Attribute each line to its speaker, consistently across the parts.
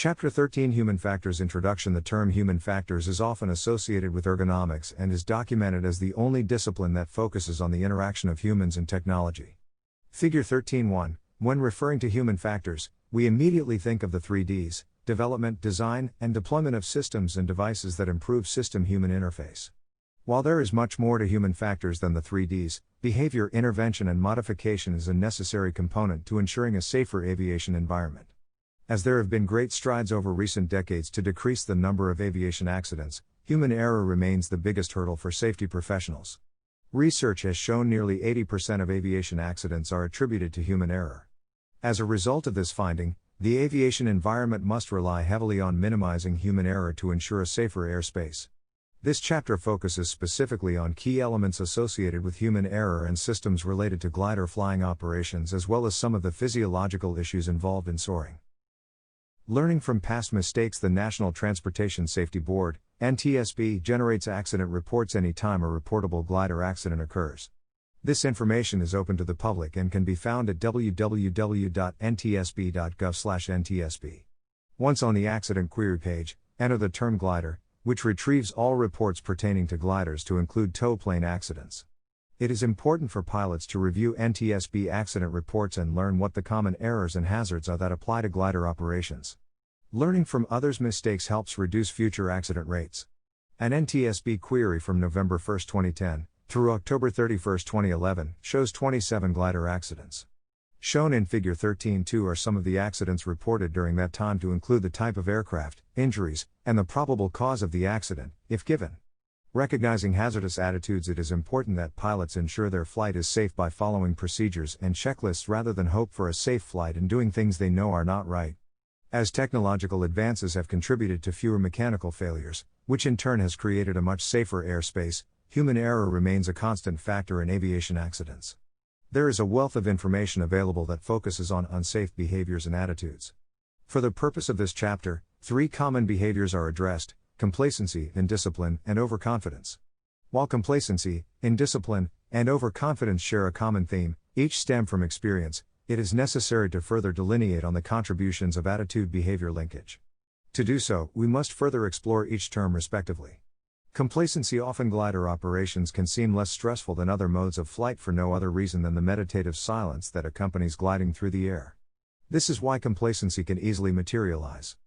Speaker 1: Chapter 13 Human Factors Introduction. The term human factors is often associated with ergonomics and is documented as the only discipline that focuses on the interaction of humans and technology. Figure 13.1. When referring to human factors, we immediately think of the 3 Ds: development, design, and deployment of systems and devices that improve system-human interface. While there is much more to human factors than the 3 Ds, behavior, intervention, and modification is a necessary component to ensuring a safer aviation environment. As there have been great strides over recent decades to decrease the number of aviation accidents, human error remains the biggest hurdle for safety professionals. Research has shown nearly 80% of aviation accidents are attributed to human error. As a result of this finding, the aviation environment must rely heavily on minimizing human error to ensure a safer airspace. This chapter focuses specifically on key elements associated with human error and systems related to glider flying operations, as well as some of the physiological issues involved in soaring. Learning from past mistakes. The National Transportation Safety Board, NTSB, generates accident reports anytime a reportable glider accident occurs. This information is open to the public and can be found at www.ntsb.gov/ntsb. Once on the accident query page, enter the term glider, which retrieves all reports pertaining to gliders to include tow plane accidents. It is important for pilots to review NTSB accident reports and learn what the common errors and hazards are that apply to glider operations. Learning from others' mistakes helps reduce future accident rates. An NTSB query from November 1, 2010, through October 31, 2011, shows 27 glider accidents. Shown in Figure 13.2 are some of the accidents reported during that time to include the type of aircraft, injuries, and the probable cause of the accident, if given. Recognizing hazardous attitudes. It is important that pilots ensure their flight is safe by following procedures and checklists rather than hope for a safe flight and doing things they know are not right. As technological advances have contributed to fewer mechanical failures, which in turn has created a much safer airspace, human error remains a constant factor in aviation accidents. There is a wealth of information available that focuses on unsafe behaviors and attitudes. For the purpose of this chapter, 3 common behaviors are addressed: complacency, indiscipline, and overconfidence. While complacency, indiscipline, and overconfidence share a common theme, each stem from experience, it is necessary to further delineate on the contributions of attitude-behavior linkage. To do so, we must further explore each term respectively. Complacency. Often glider operations can seem less stressful than other modes of flight for no other reason than the meditative silence that accompanies gliding through the air. This is why complacency can easily materialize.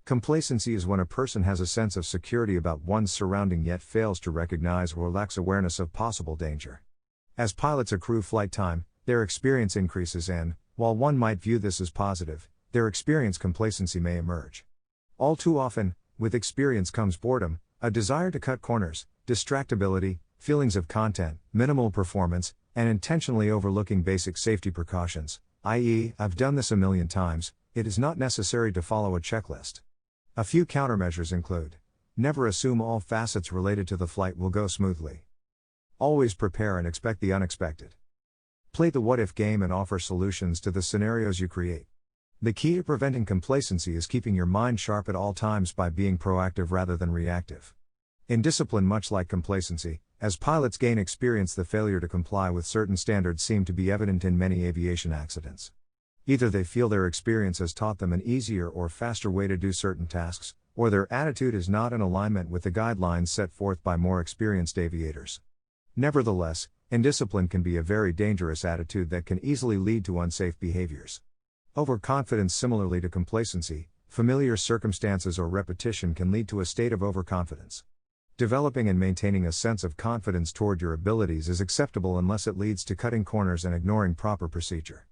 Speaker 1: Complacency is when a person has a sense of security about one's surrounding yet fails to recognize or lacks awareness of possible danger. As pilots accrue flight time, their experience increases and, while one might view this as positive, their experience complacency may emerge. All too often, with experience comes boredom, a desire to cut corners, distractibility, feelings of content, minimal performance, and intentionally overlooking basic safety precautions, i.e., "I've done this a million times, it is not necessary to follow a checklist." A few countermeasures include: never assume all facets related to the flight will go smoothly. Always prepare and expect the unexpected. Play the what-if game and offer solutions to the scenarios you create. The key to preventing complacency is keeping your mind sharp at all times by being proactive rather than reactive. Indiscipline. Much like complacency, as pilots gain experience, the failure to comply with certain standards seem to be evident in many aviation accidents. Either they feel their experience has taught them an easier or faster way to do certain tasks, or their attitude is not in alignment with the guidelines set forth by more experienced aviators. Nevertheless, indiscipline can be a very dangerous attitude that can easily lead to unsafe behaviors. Overconfidence. Similarly to complacency, familiar circumstances or repetition can lead to a state of overconfidence. Developing and maintaining a sense of confidence toward your abilities is acceptable unless it leads to cutting corners and ignoring proper procedure.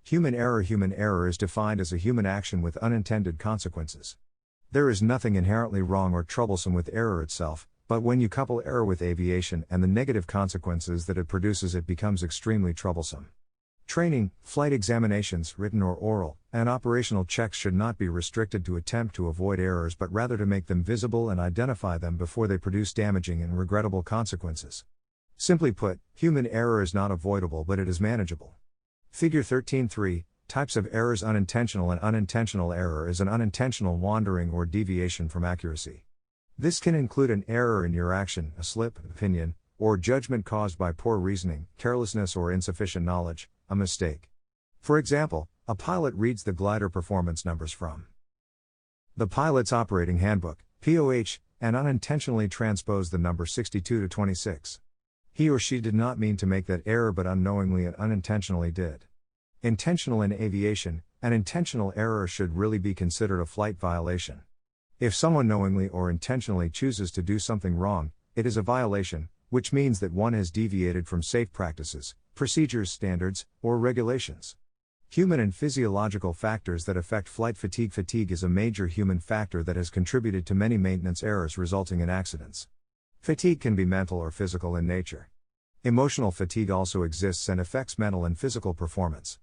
Speaker 1: Human error. Human error is defined as a human action with unintended consequences. There is nothing inherently wrong or troublesome with error itself, but when you couple error with aviation and the negative consequences that it produces, it becomes extremely troublesome. Training, flight examinations, written or oral, and operational checks should not be restricted to attempt to avoid errors but rather to make them visible and identify them before they produce damaging and regrettable consequences. Simply put, human error is not avoidable but it is manageable. Figure 13.3, Types of errors. Unintentional and unintentional error is an unintentional wandering or deviation from accuracy. This can include an error in your action, a slip, opinion, or judgment caused by poor reasoning, carelessness or insufficient knowledge, a mistake. For example, a pilot reads the glider performance numbers from The Pilot's Operating Handbook, POH, and unintentionally transposed the number 62 to 26. He or she did not mean to make that error but unknowingly and unintentionally did. Intentional in aviation, an intentional error should really be considered a flight violation. If someone knowingly or intentionally chooses to do something wrong, it is a violation, which means that one has deviated from safe practices, procedures, standards, or regulations. Human and physiological factors that affect flight fatigue. Fatigue is a major human factor that has contributed to many maintenance errors resulting in accidents. Fatigue can be mental or physical in nature. Emotional fatigue also exists and affects mental and physical performance.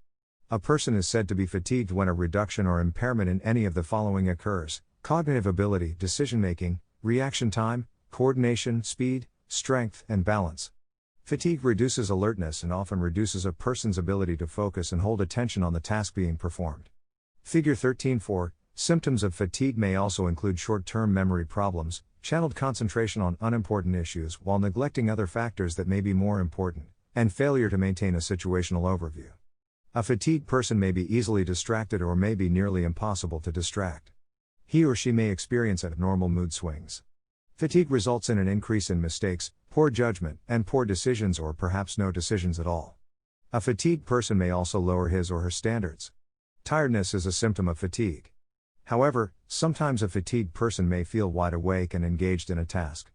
Speaker 1: A person is said to be fatigued when a reduction or impairment in any of the following occurs: cognitive ability, decision-making, reaction time, coordination, speed, strength, and balance. Fatigue reduces alertness and often reduces a person's ability to focus and hold attention on the task being performed. Figure 13.4. Symptoms of fatigue may also include short-term memory problems, channeled concentration on unimportant issues while neglecting other factors that may be more important, and failure to maintain a situational overview. A fatigued person may be easily distracted or may be nearly impossible to distract. He or she may experience abnormal mood swings. Fatigue results in an increase in mistakes, poor judgment, and poor decisions or perhaps no decisions at all. A fatigued person may also lower his or her standards. Tiredness is a symptom of fatigue. However, sometimes a fatigued person may feel wide awake and engaged in a task.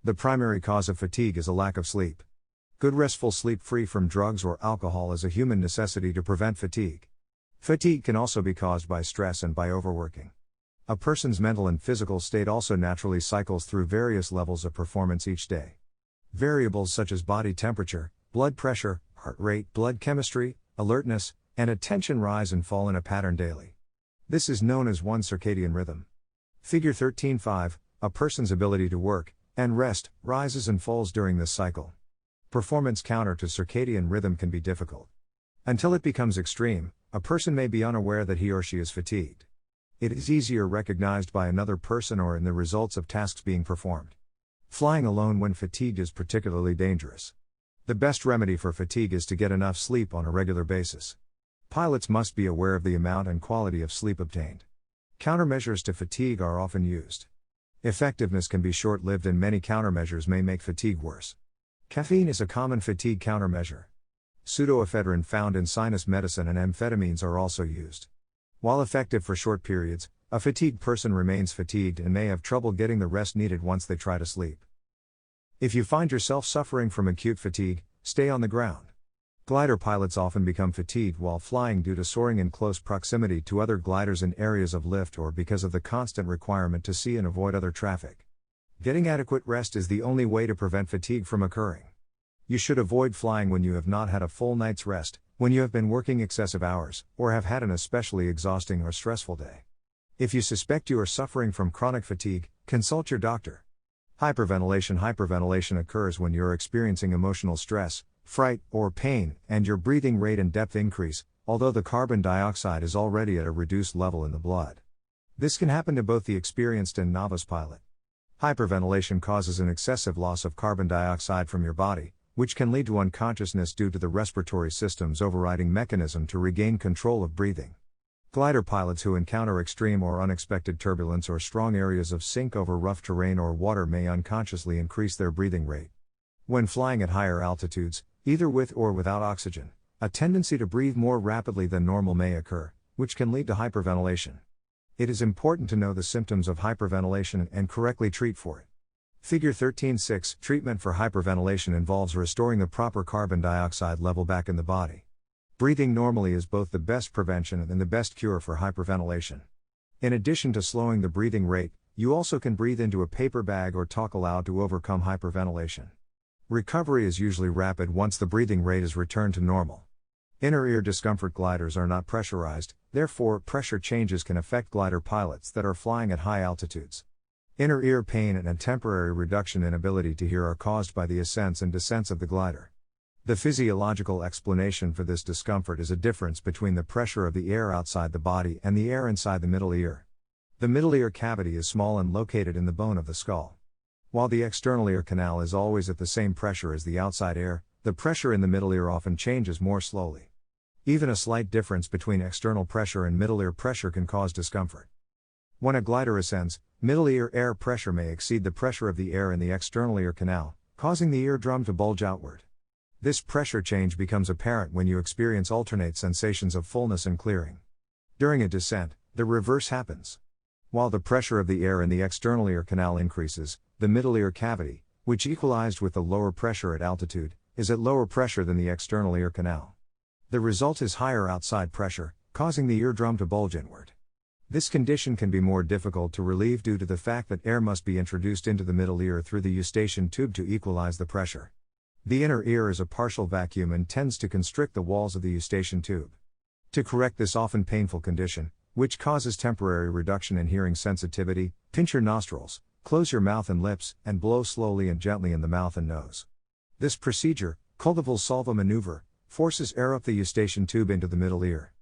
Speaker 1: The primary cause of fatigue is a lack of sleep. Good restful sleep free from drugs or alcohol is a human necessity to prevent fatigue. Fatigue can also be caused by stress and by overworking. A person's mental and physical state also naturally cycles through various levels of performance each day. Variables such as body temperature, blood pressure, heart rate, blood chemistry, alertness, and attention rise and fall in a pattern daily. This is known as one's circadian rhythm. Figure 13.5. A person's ability to work and rest rises and falls during this cycle. Performance counter to circadian rhythm can be difficult. Until it becomes extreme, a person may be unaware that he or she is fatigued. It is easier recognized by another person or in the results of tasks being performed. Flying alone when fatigued is particularly dangerous. The best remedy for fatigue is to get enough sleep on a regular basis. Pilots must be aware of the amount and quality of sleep obtained. Countermeasures to fatigue are often used. Effectiveness can be short-lived and many countermeasures may make fatigue worse. Caffeine is a common fatigue countermeasure. Pseudoephedrine found in sinus medicine and amphetamines are also used. While effective for short periods, a fatigued person remains fatigued and may have trouble getting the rest needed once they try to sleep. If you find yourself suffering from acute fatigue, stay on the ground. Glider pilots often become fatigued while flying due to soaring in close proximity to other gliders in areas of lift or because of the constant requirement to see and avoid other traffic. Getting adequate rest is the only way to prevent fatigue from occurring. You should avoid flying when you have not had a full night's rest, when you have been working excessive hours, or have had an especially exhausting or stressful day. If you suspect you are suffering from chronic fatigue, consult your doctor. Hyperventilation. Hyperventilation occurs when you're experiencing emotional stress, fright, or pain, and your breathing rate and depth increase, although the carbon dioxide is already at a reduced level in the blood. This can happen to both the experienced and novice pilot. Hyperventilation causes an excessive loss of carbon dioxide from your body, which can lead to unconsciousness due to the respiratory system's overriding mechanism to regain control of breathing. Glider pilots who encounter extreme or unexpected turbulence or strong areas of sink over rough terrain or water may unconsciously increase their breathing rate. When flying at higher altitudes, either with or without oxygen, a tendency to breathe more rapidly than normal may occur, which can lead to hyperventilation. It is important to know the symptoms of hyperventilation and correctly treat for it. Figure 13.6. Treatment for hyperventilation involves restoring the proper carbon dioxide level back in the body. Breathing normally is both the best prevention and the best cure for hyperventilation. In addition to slowing the breathing rate, you also can breathe into a paper bag or talk aloud to overcome hyperventilation. Recovery is usually rapid once the breathing rate is returned to normal. Inner ear discomfort. Gliders are not pressurized, therefore pressure changes can affect glider pilots that are flying at high altitudes. Inner ear pain and a temporary reduction in ability to hear are caused by the ascents and descents of the glider. The physiological explanation for this discomfort is a difference between the pressure of the air outside the body and the air inside the middle ear. The middle ear cavity is small and located in the bone of the skull. While the external ear canal is always at the same pressure as the outside air, the pressure in the middle ear often changes more slowly. Even a slight difference between external pressure and middle ear pressure can cause discomfort. When a glider ascends, middle ear air pressure may exceed the pressure of the air in the external ear canal, causing the eardrum to bulge outward. This pressure change becomes apparent when you experience alternate sensations of fullness and clearing. During a descent, the reverse happens. While the pressure of the air in the external ear canal increases, the middle ear cavity, which equalized with the lower pressure at altitude, is at lower pressure than the external ear canal. The result is higher outside pressure, causing the eardrum to bulge inward. This condition can be more difficult to relieve due to the fact that air must be introduced into the middle ear through the eustachian tube to equalize the pressure. The inner ear is a partial vacuum and tends to constrict the walls of the eustachian tube. To correct this often painful condition, which causes temporary reduction in hearing sensitivity, pinch your nostrils, close your mouth and lips, and blow slowly and gently in the mouth and nose. This procedure, called the Valsalva maneuver, forces air up the eustachian tube into the middle ear.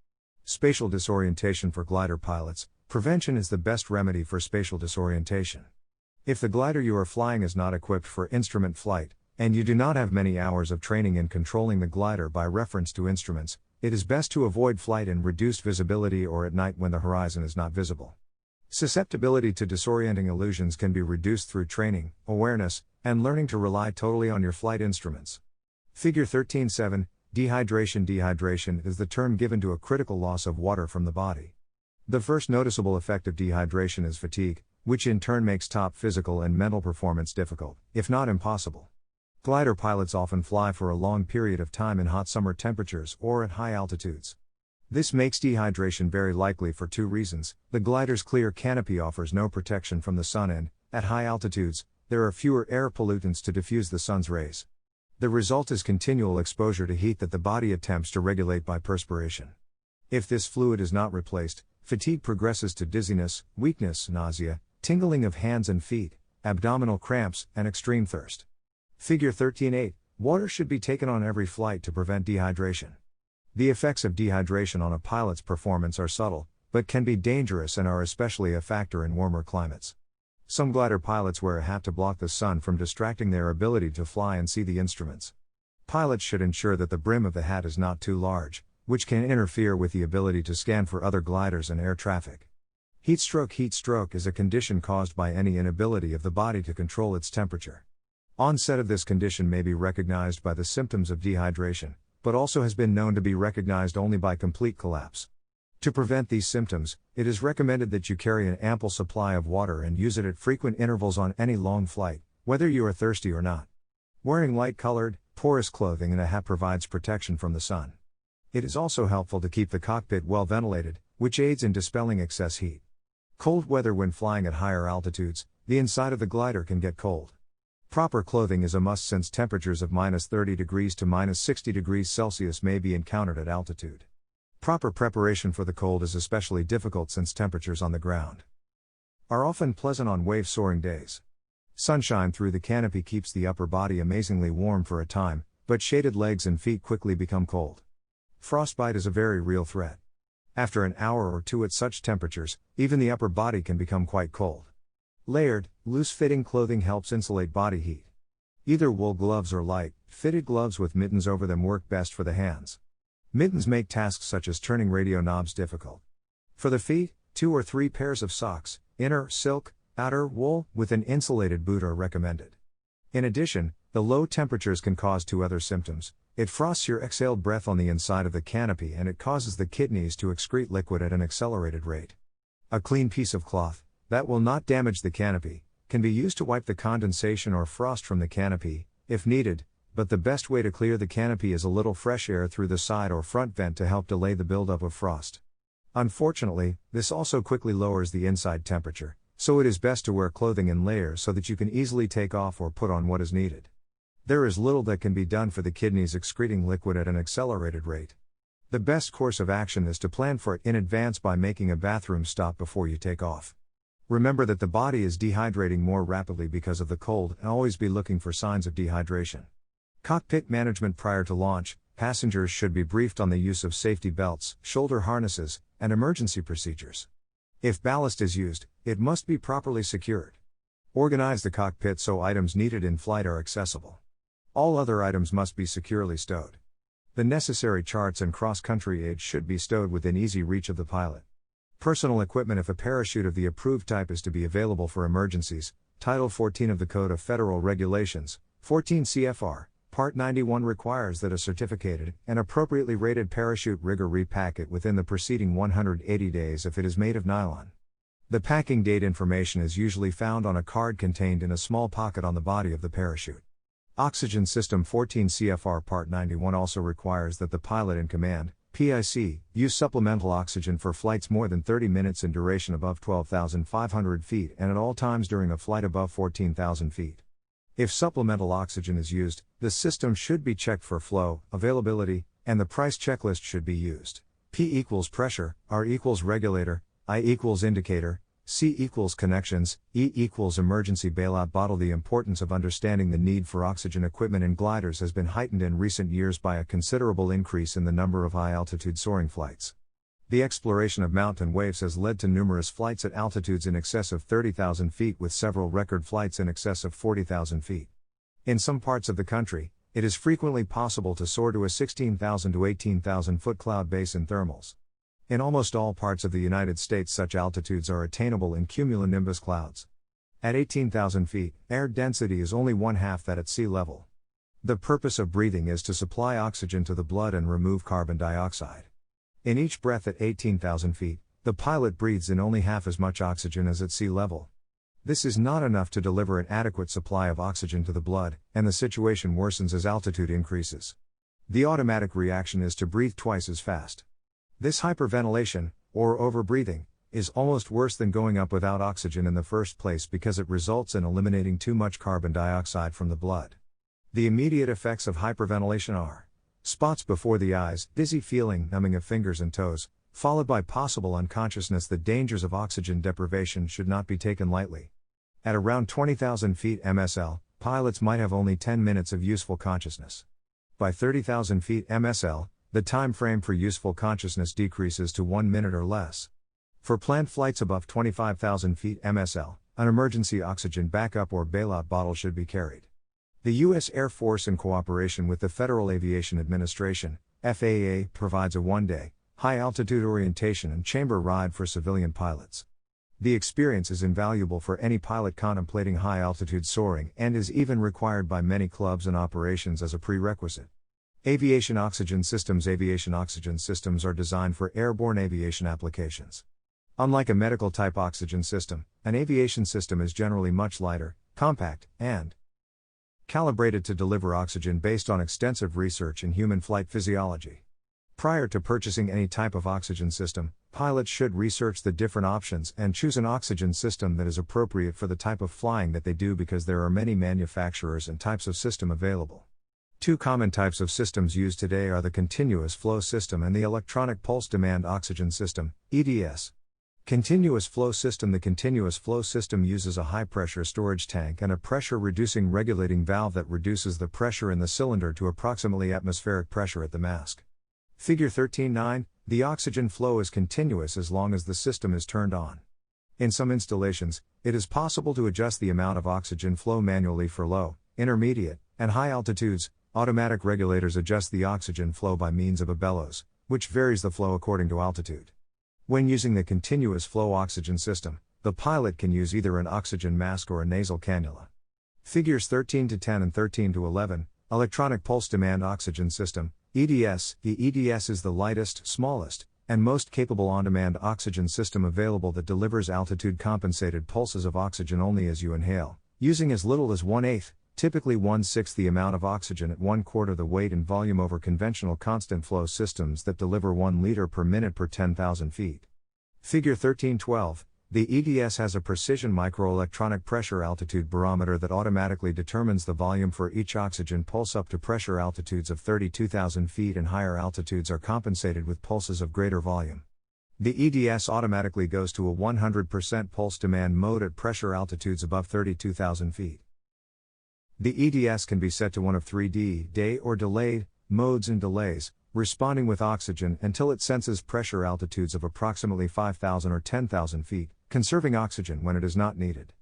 Speaker 1: Spatial disorientation for glider pilots. Prevention is the best remedy for spatial disorientation. If the glider you are flying is not equipped for instrument flight, and you do not have many hours of training in controlling the glider by reference to instruments, it is best to avoid flight in reduced visibility or at night when the horizon is not visible. Susceptibility to disorienting illusions can be reduced through training, awareness, and learning to rely totally on your flight instruments. Figure 13.7, Dehydration. Dehydration is the term given to a critical loss of water from the body. The first noticeable effect of dehydration is fatigue, which in turn makes top physical and mental performance difficult, if not impossible. Glider pilots often fly for a long period of time in hot summer temperatures or at high altitudes. This makes dehydration very likely for two reasons. The glider's clear canopy offers no protection from the sun and, at high altitudes, there are fewer air pollutants to diffuse the sun's rays. The result is continual exposure to heat that the body attempts to regulate by perspiration. If this fluid is not replaced, fatigue progresses to dizziness, weakness, nausea, tingling of hands and feet, abdominal cramps, and extreme thirst. Figure 13.8, water should be taken on every flight to prevent dehydration. The effects of dehydration on a pilot's performance are subtle, but can be dangerous and are especially a factor in warmer climates. Some glider pilots wear a hat to block the sun from distracting their ability to fly and see the instruments. Pilots should ensure that the brim of the hat is not too large, which can interfere with the ability to scan for other gliders and air traffic. Heat stroke. Heat stroke is a condition caused by any inability of the body to control its temperature. Onset of this condition may be recognized by the symptoms of dehydration, but also has been known to be recognized only by complete collapse. To prevent these symptoms, it is recommended that you carry an ample supply of water and use it at frequent intervals on any long flight, whether you are thirsty or not. Wearing light-colored, porous clothing and a hat provides protection from the sun. It is also helpful to keep the cockpit well ventilated, which aids in dispelling excess heat. Cold weather. When flying at higher altitudes, the inside of the glider can get cold. Proper clothing is a must since temperatures of -30 degrees to -60 degrees Celsius may be encountered at altitude. Proper preparation for the cold is especially difficult since temperatures on the ground are often pleasant on wave-soaring days. Sunshine through the canopy keeps the upper body amazingly warm for a time, but shaded legs and feet quickly become cold. Frostbite is a very real threat. After an hour or two at such temperatures, even the upper body can become quite cold. Layered, loose-fitting clothing helps insulate body heat. Either wool gloves or light, fitted gloves with mittens over them work best for the hands. Mittens make tasks such as turning radio knobs difficult. For the feet, 2 or 3 pairs of socks, inner, silk, outer, wool, with an insulated boot are recommended. In addition, the low temperatures can cause 2 other symptoms. It frosts your exhaled breath on the inside of the canopy and it causes the kidneys to excrete liquid at an accelerated rate. A clean piece of cloth, that will not damage the canopy, can be used to wipe the condensation or frost from the canopy, if needed, but the best way to clear the canopy is a little fresh air through the side or front vent to help delay the buildup of frost. Unfortunately, this also quickly lowers the inside temperature, so it is best to wear clothing in layers so that you can easily take off or put on what is needed. There is little that can be done for the kidneys excreting liquid at an accelerated rate. The best course of action is to plan for it in advance by making a bathroom stop before you take off. Remember that the body is dehydrating more rapidly because of the cold and always be looking for signs of dehydration. Cockpit management. Prior to launch, passengers should be briefed on the use of safety belts, shoulder harnesses, and emergency procedures. If ballast is used, it must be properly secured. Organize the cockpit so items needed in flight are accessible. All other items must be securely stowed. The necessary charts and cross-country aids should be stowed within easy reach of the pilot. Personal equipment. If a parachute of the approved type is to be available for emergencies, Title 14 of the Code of Federal Regulations, 14 CFR, Part 91 requires that a certificated and appropriately rated parachute rigger repack it within the preceding 180 days if it is made of nylon. The packing date information is usually found on a card contained in a small pocket on the body of the parachute. Oxygen System. 14 CFR Part 91 also requires that the pilot in command, PIC, use supplemental oxygen for flights more than 30 minutes in duration above 12,500 feet and at all times during a flight above 14,000 feet. If supplemental oxygen is used, the system should be checked for flow, availability, and the price checklist should be used. P equals pressure, R equals regulator, I equals indicator, C equals connections, E equals emergency bailout bottle. The importance of understanding the need for oxygen equipment in gliders has been heightened in recent years by a considerable increase in the number of high-altitude soaring flights. The exploration of mountain waves has led to numerous flights at altitudes in excess of 30,000 feet, with several record flights in excess of 40,000 feet. In some parts of the country, it is frequently possible to soar to a 16,000 to 18,000 foot cloud base in thermals. In almost all parts of the United States, such altitudes are attainable in cumulonimbus clouds. At 18,000 feet, air density is only one-half that at sea level. The purpose of breathing is to supply oxygen to the blood and remove carbon dioxide. In each breath at 18,000 feet, the pilot breathes in only half as much oxygen as at sea level. This is not enough to deliver an adequate supply of oxygen to the blood, and the situation worsens as altitude increases. The automatic reaction is to breathe twice as fast. This hyperventilation, or overbreathing, is almost worse than going up without oxygen in the first place because it results in eliminating too much carbon dioxide from the blood. The immediate effects of hyperventilation are spots before the eyes, dizzy feeling, numbing of fingers and toes, followed by possible unconsciousness. The dangers of oxygen deprivation should not be taken lightly. At around 20,000 feet MSL, pilots might have only 10 minutes of useful consciousness. By 30,000 feet MSL, the time frame for useful consciousness decreases to 1 minute or less. For planned flights above 25,000 feet MSL, an emergency oxygen backup or bailout bottle should be carried. The U.S. Air Force, in cooperation with the Federal Aviation Administration, FAA, provides a one-day, high-altitude orientation and chamber ride for civilian pilots. The experience is invaluable for any pilot contemplating high-altitude soaring and is even required by many clubs and operations as a prerequisite. Aviation oxygen systems. Aviation oxygen systems are designed for airborne aviation applications. Unlike a medical-type oxygen system, an aviation system is generally much lighter, compact, and calibrated to deliver oxygen based on extensive research in human flight physiology. Prior to purchasing any type of oxygen system, pilots should research the different options and choose an oxygen system that is appropriate for the type of flying that they do, because there are many manufacturers and types of system available. Two common types of systems used today are the continuous flow system and the electronic pulse demand oxygen system, EDS. Continuous flow system. The continuous flow system uses a high-pressure storage tank and a pressure-reducing regulating valve that reduces the pressure in the cylinder to approximately atmospheric pressure at the mask. Figure 13.9, the oxygen flow is continuous as long as the system is turned on. In some installations, it is possible to adjust the amount of oxygen flow manually for low, intermediate, and high altitudes. Automatic regulators adjust the oxygen flow by means of a bellows, which varies the flow according to altitude. When using the continuous flow oxygen system, the pilot can use either an oxygen mask or a nasal cannula. Figures 13-10 and 13-11, Electronic Pulse Demand Oxygen System, EDS. The EDS is the lightest, smallest, and most capable on-demand oxygen system available that delivers altitude-compensated pulses of oxygen only as you inhale, using as little as 1/8, typically 1/6 the amount of oxygen at 1/4 the weight and volume over conventional constant flow systems that deliver 1 liter per minute per 10,000 feet. Figure 13.12, the EDS has a precision microelectronic pressure altitude barometer that automatically determines the volume for each oxygen pulse. Up to pressure altitudes of 32,000 feet and higher altitudes are compensated with pulses of greater volume. The EDS automatically goes to a 100% pulse demand mode at pressure altitudes above 32,000 feet. The EDS can be set to one of 3D, day or delayed, modes and delays, responding with oxygen until it senses pressure altitudes of approximately 5,000 or 10,000 feet, conserving oxygen when it is not needed.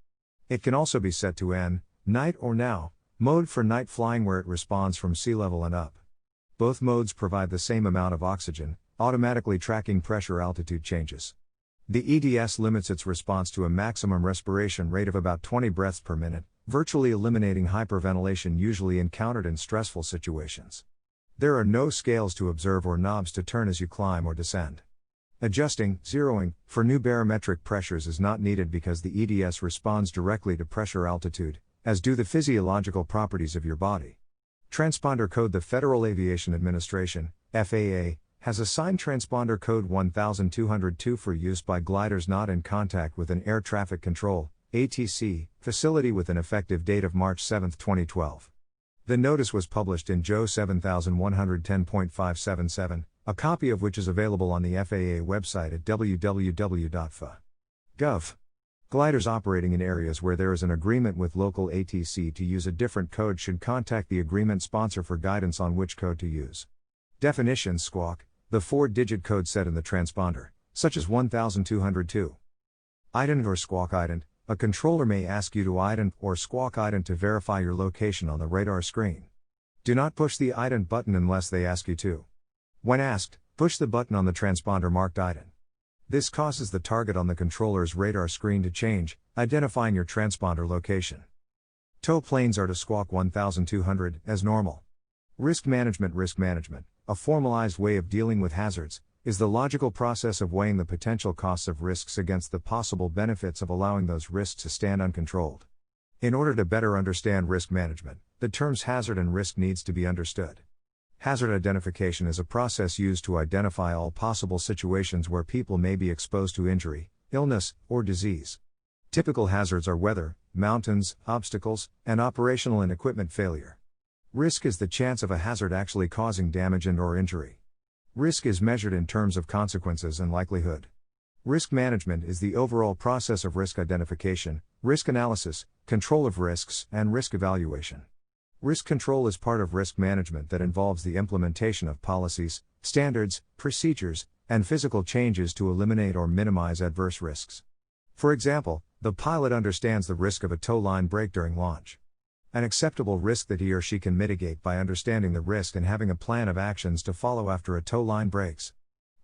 Speaker 1: It can also be set to N, night or now, mode for night flying, where it responds from sea level and up. Both modes provide the same amount of oxygen, automatically tracking pressure altitude changes. The EDS limits its response to a maximum respiration rate of about 20 breaths per minute, virtually eliminating hyperventilation usually encountered in stressful situations. There are no scales to observe or knobs to turn as you climb or descend. Adjusting, zeroing, for new barometric pressures is not needed because the EDS responds directly to pressure altitude, as do the physiological properties of your body. Transponder code: the Federal Aviation Administration, FAA, has assigned transponder code 1202 for use by gliders not in contact with an air traffic control (ATC) facility with an effective date of March 7, 2012. The notice was published in JO 7110.577, a copy of which is available on the FAA website at www.faa.gov. Gliders operating in areas where there is an agreement with local ATC to use a different code should contact the agreement sponsor for guidance on which code to use. Definitions: squawk, the 4-digit code set in the transponder, such as 1202. Ident or squawk ident, a controller may ask you to ident or squawk ident to verify your location on the radar screen. Do not push the ident button unless they ask you to. When asked, push the button on the transponder marked ident. This causes the target on the controller's radar screen to change, identifying your transponder location. Tow planes are to squawk 1200 as normal. Risk management: a formalized way of dealing with hazards, is the logical process of weighing the potential costs of risks against the possible benefits of allowing those risks to stand uncontrolled. In order to better understand risk management, the terms hazard and risk needs to be understood. Hazard identification is a process used to identify all possible situations where people may be exposed to injury, illness, or disease. Typical hazards are weather, mountains, obstacles, and operational and equipment failure. Risk is the chance of a hazard actually causing damage and/or injury. Risk is measured in terms of consequences and likelihood. Risk management is the overall process of risk identification, risk analysis, control of risks, and risk evaluation. Risk control is part of risk management that involves the implementation of policies, standards, procedures, and physical changes to eliminate or minimize adverse risks. For example, the pilot understands the risk of a tow line break during launch. An acceptable risk that he or she can mitigate by understanding the risk and having a plan of actions to follow after a tow line breaks.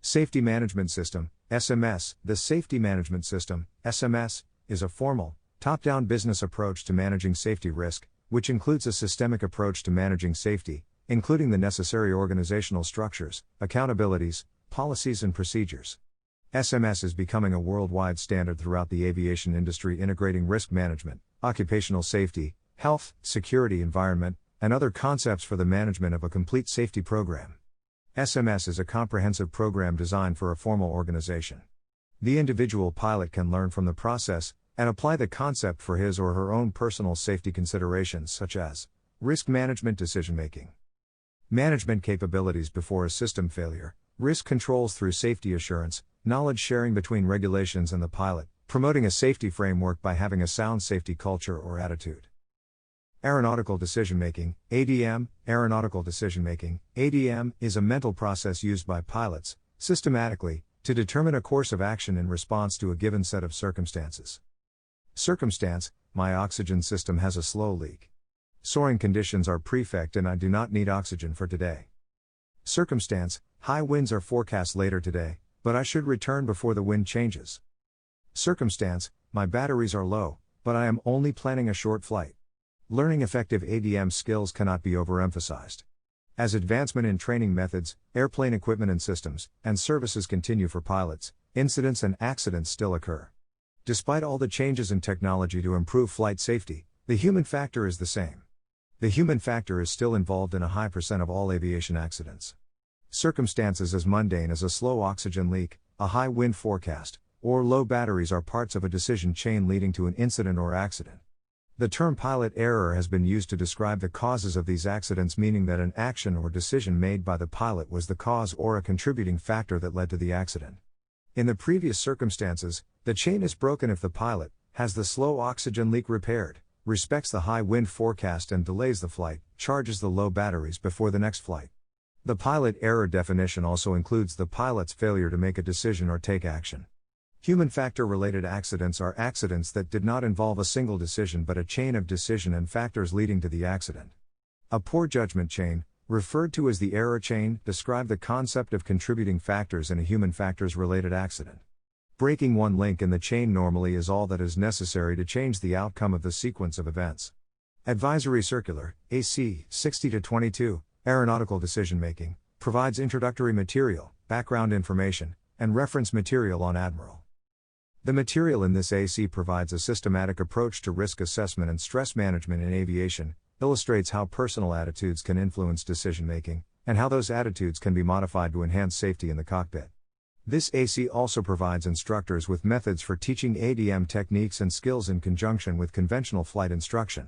Speaker 1: Safety Management System, SMS. The Safety Management System, SMS, is a formal, top-down business approach to managing safety risk, which includes a systemic approach to managing safety, including the necessary organizational structures, accountabilities, policies and procedures. SMS is becoming a worldwide standard throughout the aviation industry, integrating risk management, occupational safety, health, security, environment, and other concepts for the management of a complete safety program. SMS is a comprehensive program designed for a formal organization. The individual pilot can learn from the process and apply the concept for his or her own personal safety considerations, such as risk management decision-making, management capabilities before a system failure, risk controls through safety assurance, knowledge sharing between regulations and the pilot, promoting a safety framework by having a sound safety culture or attitude. Aeronautical decision-making, ADM. Aeronautical decision-making, ADM, is a mental process used by pilots, systematically, to determine a course of action in response to a given set of circumstances. Circumstance: my oxygen system has a slow leak. Soaring conditions are perfect and I do not need oxygen for today. Circumstance: high winds are forecast later today, but I should return before the wind changes. Circumstance: my batteries are low, but I am only planning a short flight. Learning effective ADM skills cannot be overemphasized. As advancement in training methods, airplane equipment and systems, and services continue for pilots, incidents and accidents still occur. Despite all the changes in technology to improve flight safety, the human factor is the same. The human factor is still involved in a high percent of all aviation accidents. Circumstances as mundane as a slow oxygen leak, a high wind forecast, or low batteries are parts of a decision chain leading to an incident or accident. The term pilot error has been used to describe the causes of these accidents, meaning that an action or decision made by the pilot was the cause or a contributing factor that led to the accident. In the previous circumstances, the chain is broken if the pilot has the slow oxygen leak repaired, respects the high wind forecast and delays the flight, charges the low batteries before the next flight. The pilot error definition also includes the pilot's failure to make a decision or take action. Human factor-related accidents are accidents that did not involve a single decision but a chain of decision and factors leading to the accident. A poor judgment chain, referred to as the error chain, describe the concept of contributing factors in a human factors-related accident. Breaking one link in the chain normally is all that is necessary to change the outcome of the sequence of events. Advisory Circular, AC 60-22, Aeronautical Decision Making, provides introductory material, background information, and reference material on Admiral. The material in this AC provides a systematic approach to risk assessment and stress management in aviation, illustrates how personal attitudes can influence decision making, and how those attitudes can be modified to enhance safety in the cockpit. This AC also provides instructors with methods for teaching ADM techniques and skills in conjunction with conventional flight instruction.